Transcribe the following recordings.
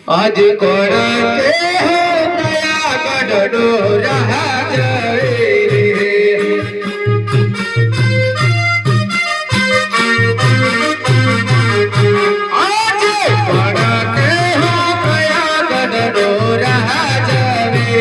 आज कोण के हो नया गडडो जहाज रे आज कोण के हो नया गडडो जहाज रे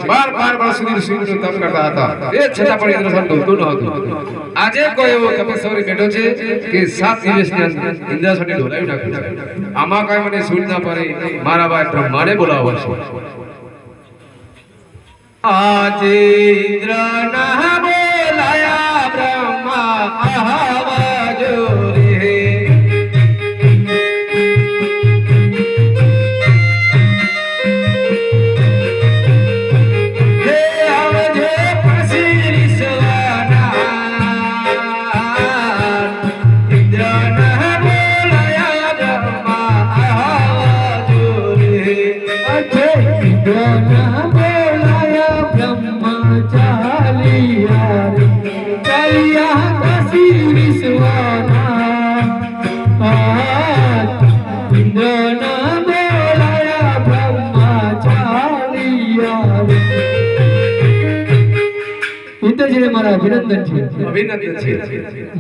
बार बार सुधीर सिंह तप करता था એ છતાં પણ ઇન્દ્રસન ઢોલતું ન હતું આજે કોઈ એવો તપસ્વી બેઠો છે કે 7 દિવસની અંદર ઇન્દ્રસન ઢોલાવી નાખ્યું આમાં કઈ મને સૂઝ ના પડે મારા ભાઈ બ્રહ્માને બોલાવો છે આજે ઇન્દ્ર ના બોલાયા બ્રહ્મા આવાજો રે મારા અભિનંદન છે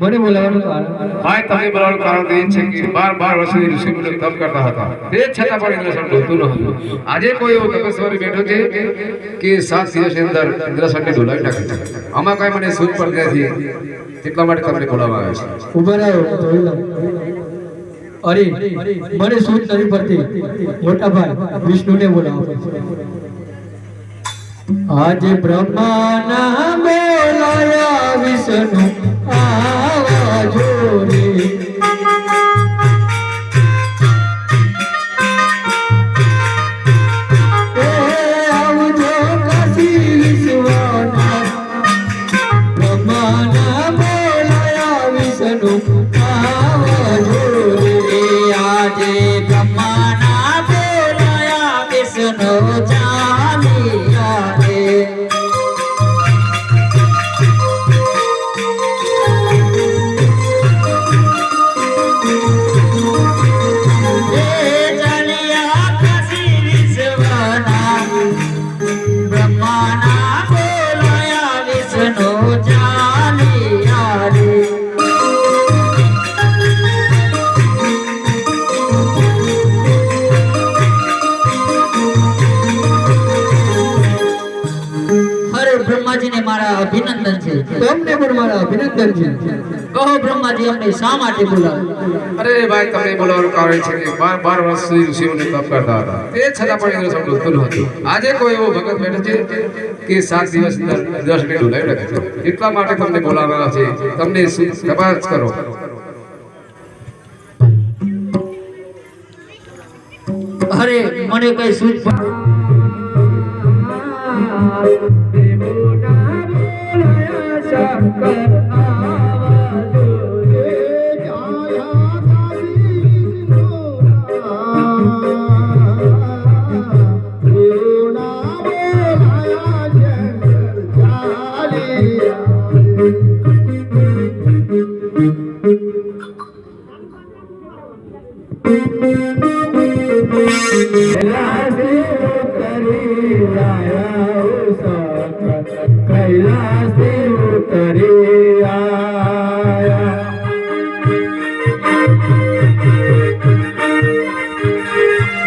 મને બોલાવવાનું કારણ ભાઈ તમે બોલાવવાનું કારણ એ છે કે 12 વર્ષથી ઋષિમુનિ તપ કરતા હતા તે છતાં પણ ઇન્દ્રસન ઢોલતું ન હતું આજે કોઈ એવો તપસ્વી બેઠો છે કે 7 દિવસની અંદર ઇન્દ્રસનને ઢોલાવી નાખે છે આમાં કઈ મને સૂઝ પડતી નથી એટલા માટે તમને બોલાવવા આવે છે ઉભા રહ્યો અરે મને સૂઝ નથી પડતી મોટા ભાઈ વિષ્ણુને બોલાવો आज ब्रह्मा बोलाया विष्णु आवाजो रे आवजो काशी विश्वना ब्रह्मा बोलाया विष्णु आवाजो रे आज ब्रह्मा बोलाया विष्णु अभिनंदन છે તમને પણ મારા અભિનંદન છે કહો બ્રહ્માજી અમને શા માટે બોલાવ્યા અરે ભાઈ તમને બોલાવવાનું કારણ છે કે 12 વર્ષ સુધી ઋષિઓને તપ કરતા હતા તે છતાં પણ ઇન્દ્રસન ઢોલતું ન હતું આજે કોઈ એવો ભગત બેઠો છે કે 7 દિવસ ઇન્દ્રસનને ઢોલાવી નાખે છે એટલા માટે તમને બોલાવ્યા છે તમને તપાસ કરો અરે મને કઈ સૂઝ Shakar